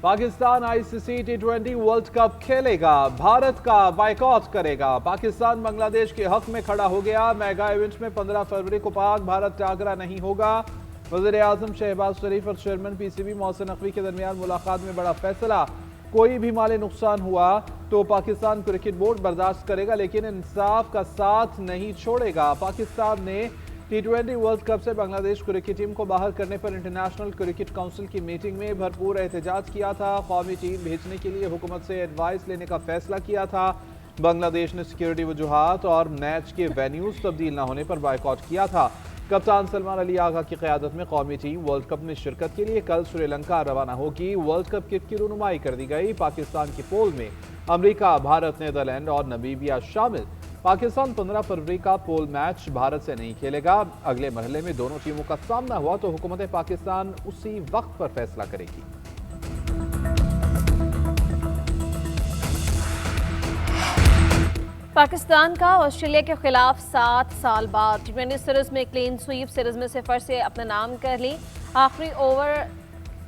Pakistan ICC T20 world cup खेलेगा, भारत का boycott करेगा। पाकिस्तान बांग्लादेश के हक में खड़ा हो गया। मेगा इवेंट में 15 फरवरी को पाक भारत टाकरा नहीं होगा। वज़ीर-ए-आज़म शहबाज शरीफ और चेयरमैन पीसीबी मोहसिन नकवी के दरमियान मुलाकात में बड़ा फैसला। कोई भी माली नुकसान हुआ तो पाकिस्तान क्रिकेट बोर्ड बर्दाश्त करेगा, लेकिन इंसाफ का साथ नहीं छोड़ेगा। पाकिस्तान ने T20 वर्ल्ड कप से बांग्लादेश क्रिकेट टीम को बाहर करने पर इंटरनेशनल क्रिकेट काउंसिल की मीटिंग में भरपूर एहतजाज किया था। कौमी टीम भेजने के लिए हुकूमत से एडवाइस लेने का फैसला किया था। बांग्लादेश ने सिक्योरिटी वजूहात और मैच के वेन्यूज तब्दील न होने पर बायकॉट किया था। कप्तान सलमान अली आगा की क़यादत में कौमी टीम वर्ल्ड कप में शिरकत के लिए कल श्रीलंका रवाना होगी। वर्ल्ड कप किट की रुनुमाई कर दी गई। पाकिस्तान की पोल में अमेरिका, भारत, नीदरलैंड और नमीबिया शामिल। पाकिस्तान 15 फरवरी का पोल मैच भारत से नहीं खेलेगा। अगले मरहले में दोनों टीमों का सामना हुआ तो हुकूमत पाकिस्तान उसी वक्त पर फैसला करेगी। पाकिस्तान का ऑस्ट्रेलिया के खिलाफ 7 साल बाद T20 सीरीज में क्लीन स्वीप, सीरीज में सिफर से अपना नाम कर ली। आखिरी ओवर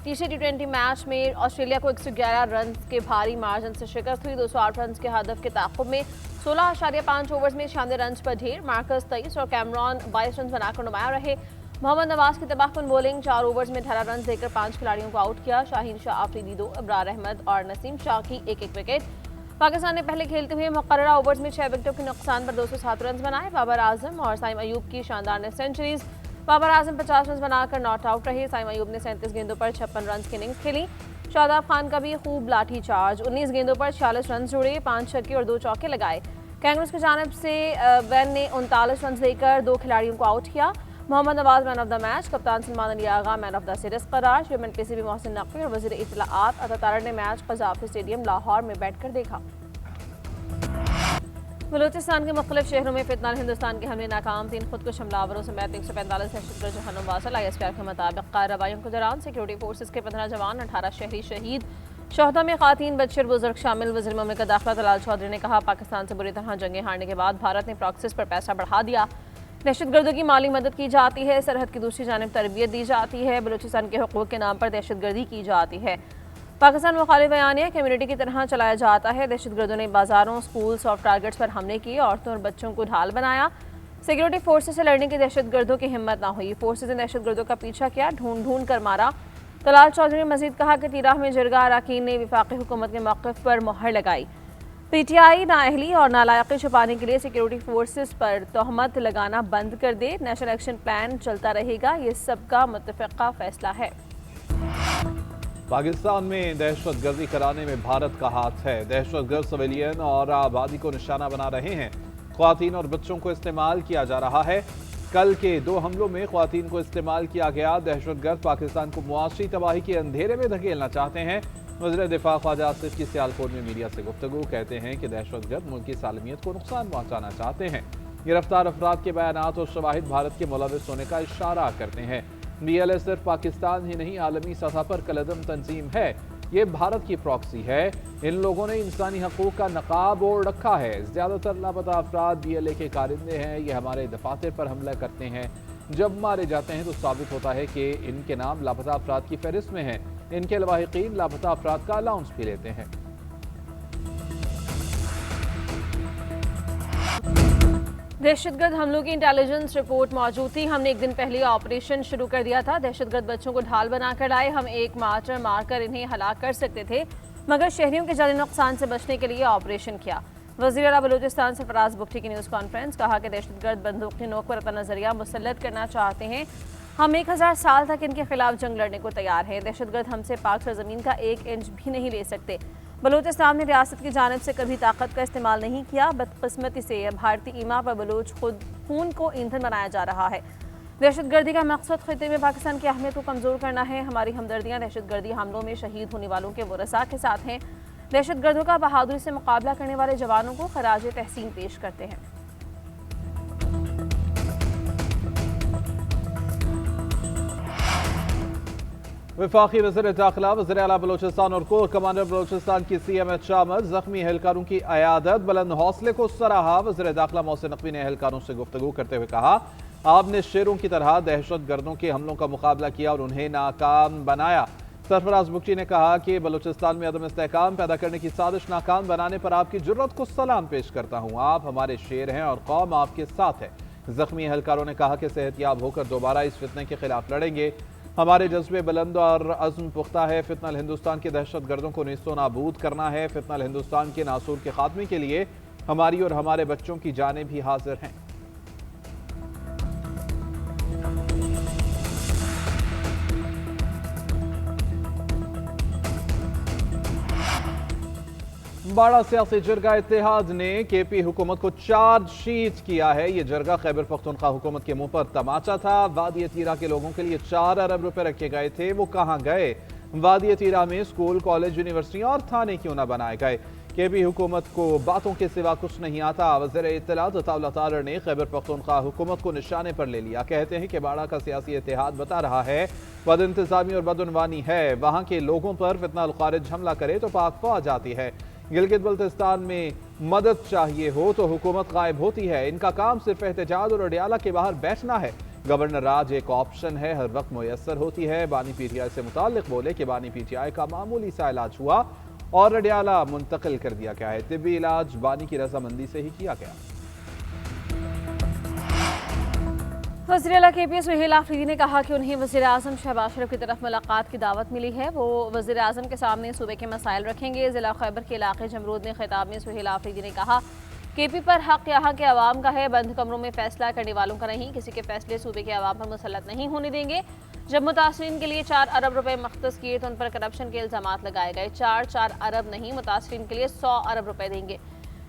तीसरे T20 मैच में ऑस्ट्रेलिया को 111 रन के भारी मार्जिन से शिकस्त हुई। 208 रन के हदफ के ताक़ुब में 16.5 ओवर्स में 96 रन पर ढेर। मार्कस 23 और कैमरॉन 22 रन बनाकर नुमाया रहे। मोहम्मद नवाज की तबाहकुन बॉलिंग 4 ओवर्स में 18 रन देकर 5 खिलाड़ियों को आउट किया। शाहीन शाह आफरीदी 2, इब्रार अहमद और नसीम शाह की एक विकेट। पाकिस्तान ने पहले खेलते हुए मुकर्ररा ओवर्स में 6 विकेटों के नुकसान पर 207 रन बनाए। बाबर आजम और साइम अयूब की शानदार ने सेंचुरीज। बाबर आजम 50 रन बनाकर नॉट आउट रहे। साइम अयूब ने 37 गेंदों पर 56 रन की इनिंग्स खेली। शादाब खान का भी खूब लाठी चार्ज, 19 गेंदों पर 46 रन जोड़े, 5 छक्के और 2 चौके लगाए। कैंगरूज की जानिब से वैन ने 39 रन देकर 2 खिलाड़ियों को आउट किया। Mohammad Nawaz man of the match, कप्तान Salman Ali Agha man of the series करार। चेयरमैन पीसीबी मोहसिन नकवी और वज़ीर इत्तलाआत अता तारड़ ने मैच कज़ाफ़ी स्टेडियम लाहौर में बैठकर देखा। बलूचिस्तान के मुख्तलिफ शहरों में फितनाल हिंदुस्तान के हमले नाकाम, 3 खुदकुश हमलावरों समेत 145 दहशतगर्द जहन्नुम वासल। ISPR के मुताबिक कार्रवाइयों के दौरान सिक्योरिटी फोर्सेज के 15 जवान, 18 शहरी शहीद। शोहदा में खातीन, बच्चे और बुजुर्ग शामिल। वज़ीर ममलिकत दाखिला तलाल चौधरी ने कहा, पाकिस्तान से बुरी तरह जंगें हारने के बाद भारत ने प्रॉक्सीज पर पैसा बढ़ा दिया। दहशतगर्दों की माली मदद की जाती है, सरहद की दूसरी जानिब तरबियत दी जाती है, बलूचिस्तान के हुकूक के नाम पर दहशतगर्दी की जाती है। पाकिस्तान मुखालिफ बयानिया कम्युनिटी की तरह चलाया जाता है। दहशतगर्दों ने बाजारों, स्कूल, सॉफ्ट टारगेट्स पर हमले किए, औरतों और बच्चों को ढाल बनाया। सिक्योरिटी फोर्सेज से लड़ने की दहशतगर्दों की हिम्मत न हुई। फोर्सेज ने दहशतगर्दों का पीछा किया, ढूंढ ढूंढ कर मारा। तलाल चौधरी ने मजीद कहा कि तिराह में जिरगा अरकान ने वफाकी हुकूमत के मौक़िफ़ पर मुहर लगाई। PTI नाअहली और नालायकी छुपाने के लिए सिक्योरिटी फोर्सेज पर तोहमत लगाना बंद कर दे। नेशनल एक्शन प्लान चलता रहेगा, ये सबका मुत्तफ़िक़ा फैसला है। पाकिस्तान में दहशतगर्दी कराने में भारत का हाथ है। दहशतगर्द सिविलियन और आबादी को निशाना बना रहे हैं। ख्वातीन और बच्चों को इस्तेमाल किया जा रहा है। कल के 2 हमलों में ख्वातीन को इस्तेमाल किया गया। दहशतगर्द पाकिस्तान को मुआशी तबाही के अंधेरे में धकेलना चाहते हैं। वज़ीर दिफा ख्वाजा आसिफ की सियालकोट में मीडिया से गुफ्तगू, कहते हैं कि दहशतगर्द मुल्क की सालमियत को नुकसान पहुँचाना चाहते हैं। गिरफ्तार अफराद के बयानात और शवाहिद भारत के मुलविस होने का इशारा करते हैं। BLS सिर्फ पाकिस्तान ही नहीं, आलमी सतह पर कलदम तंजीम है। ये भारत की प्रॉक्सी है। इन लोगों ने इंसानी हकूक का नकाब ओढ़ रखा है। ज़्यादातर लापता अफराद BLA के कारिंदे हैं। ये हमारे दफातर पर हमला करते हैं। जब मारे जाते हैं तो साबित होता है कि इनके नाम लापता अफराद की फहरिस्त में हैं। इनके लवाहिकीन लापता अफराद का अलाउंस भी लेते हैं। दहशतगर्द हमलों की इंटेलिजेंस रिपोर्ट मौजूद थी। हमने एक दिन पहले ऑपरेशन शुरू कर दिया था। दहशतगर्द बच्चों को ढाल बनाकर लाए। हम एक मार्टर मारकर इन्हें हलाक कर सकते थे, मगर शहरियों के जानी नुकसान से बचने के लिए ऑपरेशन किया। वज़ीर आला बलूचिस्तान सरफराज बुगटी की न्यूज़ कॉन्फ्रेंस, कहा कि दहशतगर्द बंदूक की नोक पर अपना नजरिया मुसल्लत करना चाहते हैं। हम 1000 साल तक इनके खिलाफ जंग लड़ने को तैयार हैं। दहशतगर्द हमसे पाक सरजमीन का 1 इंच भी नहीं ले सकते। बलूचिस्तान ने रियासत की जानिब से कभी ताकत का इस्तेमाल नहीं किया। बदकिस्मती से भारतीय ईमा पर बलूच खुद खून को ईंधन बनाया जा रहा है। दहशतगर्दी का मकसद खित्ते में पाकिस्तान की अहमियत को कमज़ोर करना है। हमारी हमदर्दियाँ दहशतगर्दी हमलों में शहीद होने वालों के वरसा के साथ हैं। दहशतगर्दों का बहादुरी से मुकाबला करने वाले जवानों को खराज तहसीन पेश करते हैं। वफाकी वज़ीर दाखिला, वज़ीर आला बलूचिस्तान और कोर कमांडर बलूचिस्तान की CMH शामिल जख्मी एहलकारों की अयादत, बुलंद हौसले को सराहा। वज़ीर दाखिला मोहसिन नकवी ने एहलकारों से गुफ्तगू करते हुए कहा, आपने शेरों की तरह दहशतगर्दों के हमलों का मुकाबला किया और उन्हें नाकाम बनाया। सरफराज बुगटी ने कहा कि बलूचिस्तान में अदम इस्तेहकाम पैदा करने की साजिश नाकाम बनाने पर आपकी जुर्रत को सलाम पेश करता हूँ। आप हमारे शेर हैं और कौम आपके साथ है। जख्मी एहलकारों ने कहा कि सेहतयाब होकर दोबारा इस फितने के खिलाफ लड़ेंगे। हमारे जज्बे बुलंद और अज़्म पुख्ता है। फितनल हिंदुस्तान के दहशत गर्दों को नेस्तो नाबूद करना है। फितनल हिंदुस्तान के नासूर के खात्मे के लिए हमारी और हमारे बच्चों की जानें भी हाजिर हैं। बड़ा सियासी जरगा इत्तेहाद ने केपी हुकूमत को चार्जशीट किया है। ये जरगा खैबर पख्तूनख्वा हुकूमत के मुंह पर तमाचा था। वादी तीरा के लोगों के लिए 4 अरब रुपए रखे गए थे, वो कहां गए? वादी तीरा में स्कूल, कॉलेज, यूनिवर्सिटी और थाने क्यों न बनाए गए? केपी हुकूमत को बातों के सिवा कुछ नहीं आता। वज़ीर इत्तलात अताउल्लाह तारर ने खैबर पख्तूनख्वा हुकूमत को निशाने पर ले लिया। कहते हैं कि बाड़ा का सियासी इत्तेहाद बता रहा है बद इंतजामी और बदउनवानी है। वहां के लोगों पर फितना अल खारिज हमला करे तो पाक फौज आती है। गिलगित बल्तिस्तान में मदद चाहिए हो तो हुकूमत गायब होती है। इनका काम सिर्फ एहतजाज और अडियाला के बाहर बैठना है। गवर्नर राज एक ऑप्शन है, हर वक्त मुयस्सर होती है। बानी पीटीआई से मुताल्लिक बोले कि बानी पीटीआई का मामूली सा इलाज हुआ और अडियाला मुंतकिल कर दिया गया है। तिब्बी इलाज बानी की रजामंदी से ही किया गया। वज़ीर आला KP सुहेल आफरीदी ने कहा कि उन्हें वज़ीर आज़म शहबाज शरीफ की तरफ मुलाकात की दावत मिली है। वो वज़ीर आज़म के सामने सूबे के मसाइल रखेंगे। ज़िला खैबर के इलाके जमरूद में खिताब में सुहेल आफरीदी ने कहा KP पर हक यहाँ के अवाम का है, बंद कमरों में फैसला करने वालों का नहीं। किसी के फैसले सूबे के अवाम पर मुसल्लत नहीं होने देंगे। जब मुतासरीन के लिए 4 अरब रुपए मख्तस किए तो उन पर करप्शन के इल्जामात लगाए गए। 4 अरब नहीं, मुतासरीन के लिए 100 अरब रुपए देंगे।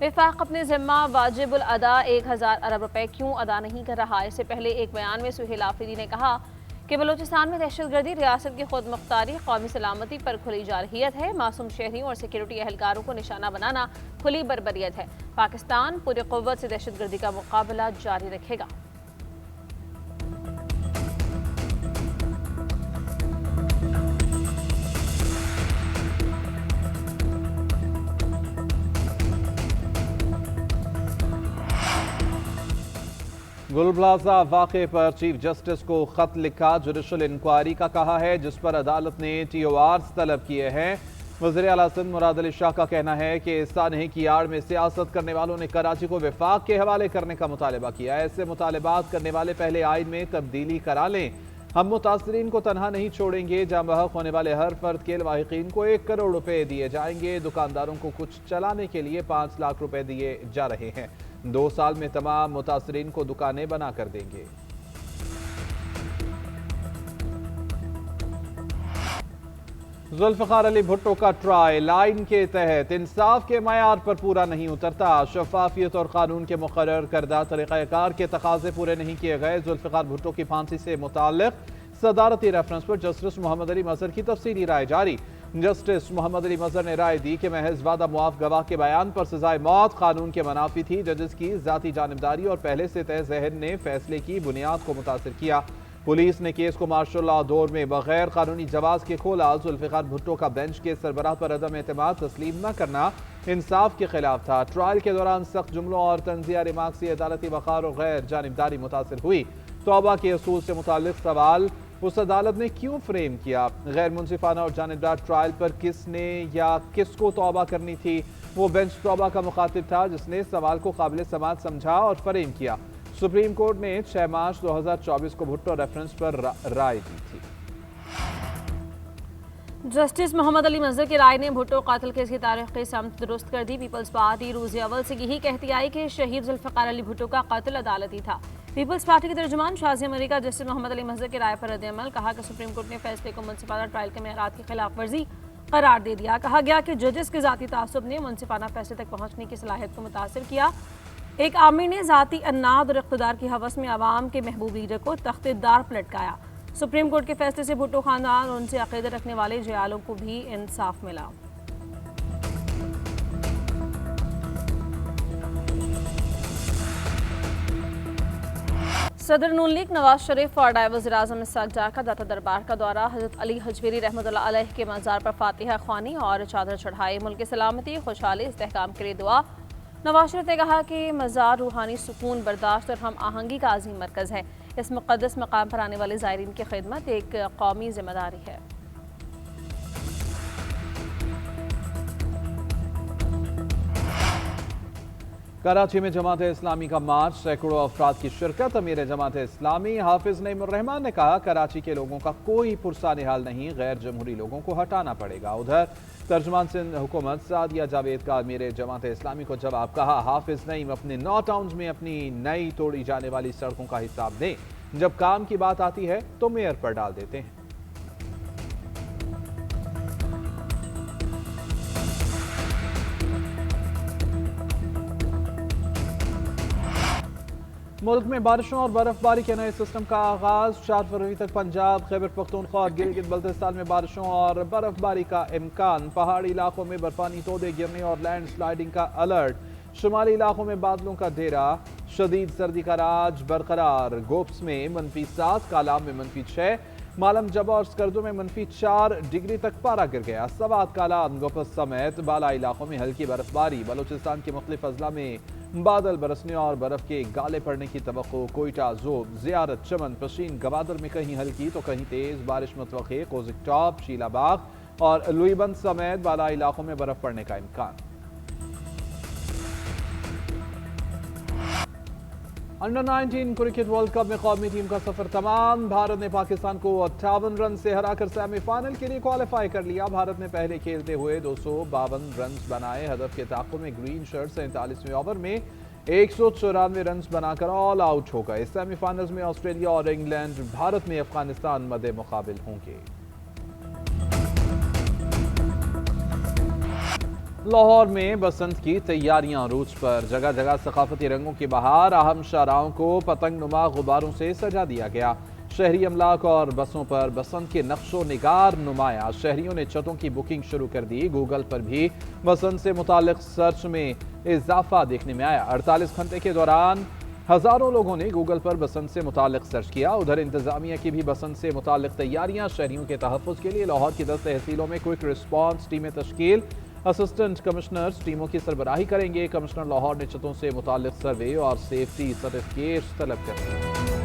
विफाक अपने जिम्मा वाजिबुल अदा 1000 अरब रुपए क्यों अदा नहीं कर रहा? इससे पहले एक बयान में सुहेल आफरीदी ने कहा कि बलूचिस्तान में दहशतगर्दी, रियासत की खुद मुख्तारी, कौमी सलामती पर खुली जारहियत है। मासूम शहरियों और सिक्योरिटी एहलकारों को निशाना बनाना खुली बर्बरियत है। पाकिस्तान पूरी कुव्वत से दहशतगर्दी का मुकाबला जारी रखेगा। गुल प्लाजा वाक़े पर चीफ जस्टिस को खत लिखा। जुडिशल इंक्वायरी का कहा है जिस पर अदालत ने TORs तलब किए हैं। वज़ीर आला सिंध मुराद अली शाह का कहना है कि सानही की आड़ में सियासत करने वालों ने कराची को विफाक के हवाले करने का मुतालबा किया। ऐसे मुतालबात करने वाले पहले आइन में तब्दीली करा लें। हम मुतासरीन को तनहा नहीं छोड़ेंगे। जाम बहक होने वाले हर फर्द के लवाहिकीन को 1 करोड़ रुपए दिए जाएंगे। दुकानदारों को कुछ चलाने के लिए 5 लाख रुपए दिए जा रहे हैं। 2 साल में तमाम मुतासरीन को दुकानें बना कर देंगे। जुल्फ़िकार अली भुट्टो का ट्रायल लाइन के तहत इंसाफ के मयार पर पूरा नहीं उतरता। शफाफियत और कानून के मुकर्रर करदा तरीक़ाकार के तकाजे पूरे नहीं किए गए। जुल्फ़िकार भुट्टो की फांसी से मुताल्लिक़ सदारती रेफरेंस पर जस्टिस मोहम्मद अली मज़हर की तफसीली राय जारी। जस्टिस मोहम्मद अली मज़हर ने राय दी कि महज वादा मुआफ़ गवाह के बयान पर सजाए मौत कानून के मनाफी थी। जजेस की ज़ाती जानिबदारी और पहले से तय ज़हन ने फैसले की बुनियाद को मुतासिर किया। पुलिस ने केस को मार्शल लॉ दौर में बगैर कानूनी जवाज के खोला। जुल्फ़िकार भुट्टो का बेंच के सरबराह पर अदम एतमाद तस्लीम न करना इंसाफ के खिलाफ था। ट्रायल के दौरान सख्त जुमलों और तंज़िया रिमार्क से अदालती वक़ार और गैर जानिबदारी मुतासिर हुई। तौबा के असूल से मुताल्लिक़ सवाल उस अदालत ने क्यों फ्रेम किया? गैर मुनसिफाना और जानिबदार ट्रायल पर किसने या किसको तौबा करनी थी? वो बेंच तौबा का मुखातिब था जिसने सवाल को काबिल समाअत समझा और फ्रेम किया। सुप्रीम कोर्ट ने 6 मार्च 2024 को भुट्टो रेफरेंस पर राय दी थी। जस्टिस मोहम्मद अली मज़हर की राय ने भुट्टो कातिल केस की तारीख की समत दुरुस्त कर दी। पीपल्स पार्टी रोज़ अव्वल से यही कहती आई कि शहीद जुल्फ़िकार अली भुट्टो का कातिल अदालती था। पीपल्स पार्टी के तर्जुमान शाज़ी अमरीका जस्टिस मोहम्मद अली मज़हर की राय पर रद्द-ए-अमल कहा कि सुप्रीम कोर्ट ने फैसले को मुनसिफाना ट्रायल के मेयारात की खिलाफ वर्जी करार दे दिया। कहा गया कि जजेस के ज़ाती तासुब ने मुनसिफाना फैसले तक पहुँचने की सलाहियत को मुतासिर किया। एक आमिर ने ज़ाती अन्नाद और इक़्तिदार की हवस में आवाम के महबूब लीडर को तख्तेदार पलटकाया। सुप्रीम कोर्ट के फैसले से भुट्टो खानदान और उनसे अक़ीदत रखने वाले जयालों को भी इंसाफ मिला। सदर नून लीग नवाज शरीफ और नायब वज़ीर आज़म इसहाक़ डार का दाता दरबार का दौरा। हज़रत अली हजवेरी रहमतुल्लाह अलैह के मज़ार पर फातिहा ख्वानी और चादर चढ़ाई। मुल्क की सलामती, खुशहाली, इस्तेहकाम के लिए दुआ। नवाज शरीफ ने कहा कि मज़ार रूहानी सुकून, बर्दाश्त और हम आहंगी का अजीम मरकज़ है। इस मुक़द्दस मकाम पर आने वाले ज़ायरीन की खिदमत एक कौमी जिम्मेदारी है। कराची में जमात इस्लामी का मार्च, सैकड़ों अफराद की शिरकत। अमीर जमात इस्लामी हाफिज नईम उर रहमान ने कहा, कराची के लोगों का कोई पुरसा निहाल नहीं, गैर जमहूरी लोगों को हटाना पड़ेगा। उधर तर्जुमान सिंध हुकूमत सादिया जावेद का अमीर जमात इस्लामी को जवाब, कहा हाफिज नईम अपने 9 टाउन्स में अपनी नई तोड़ी जाने वाली सड़कों का हिसाब दें, जब काम की बात आती है तो मेयर पर डाल देते हैं। मुल्क में बारिशों और बर्फबारी के नए सिस्टम का आगाज। 4 फरवरी तक पंजाब, खैबर पख्तूनख्वा और गिलगित बल्तिस्तान में बारिशों और बर्फबारी का इम्कान। पहाड़ी इलाकों में बर्फानी तोदे गिरने और लैंड स्लाइडिंग का अलर्ट। शुमाली इलाकों में बादलों का डेरा। शदीद सर्दी का राज बरकरार। गोप्स में -7, कालाम में -6, मालम जबा और स्कर्दो में -4 डिग्री तक पारा गिर गया। सवात, कालाम, गोपस समेत बाला इलाकों में हल्की बर्फबारी। बलोचिस्तान के मुख्तलिफ अजला में बादल बरसने और बर्फ के गाले पड़ने की तवक्को। कोयटा, जोब, जियारत, चमन, पशीन, गवादर में कहीं हल्की तो कहीं तेज बारिश मुतवक्के। कोजिक टॉप, शीलाबाग और लुईबंद समेत बाला इलाकों में बर्फ पड़ने का इम्कान। अंडर 19 क्रिकेट वर्ल्ड कप में कौमी टीम का सफर तमाम। भारत ने पाकिस्तान को 58 रन से हराकर सेमीफाइनल के लिए क्वालिफाई कर लिया। भारत ने पहले खेलते हुए 252 रन बनाए। हदफ के ताक़ुब में ग्रीन शर्ट 47वें ओवर में 194 रन बनाकर ऑल आउट हो गए। सेमीफाइनल्स में ऑस्ट्रेलिया और इंग्लैंड, भारत में अफगानिस्तान मद्दे मुकाबिल होंगे। लाहौर में बसंत की तैयारियां अरूज पर। जगह जगह सकाफती रंगों की बहार। अहम शाहराहों को पतंग नुमा गुब्बारों से सजा दिया गया। शहरी अमलाक और बसों पर बसंत के नक्शो निगार नुमाया। शहरियों ने छतों की बुकिंग शुरू कर दी। गूगल पर भी बसंत से मुतालिक सर्च में इजाफा देखने में आया। 48 घंटे के दौरान हजारों लोगों ने गूगल पर बसंत से मुतालिक सर्च किया। उधर इंतजामिया की भी बसंत से मुतालिक तैयारियां। शहरियों के तहफ़्फ़ुज़ के लिए लाहौर की 10 तहसीलों में क्विक रिस्पॉन्स टीमें तश्कील। असिस्टेंट कमिश्नर्स टीमों की सरबराही करेंगे। कमिश्नर लाहौर ने छतों से मुतालिक सर्वे और सेफ्टी सर्टिफिकेट्स तलब कर दिए।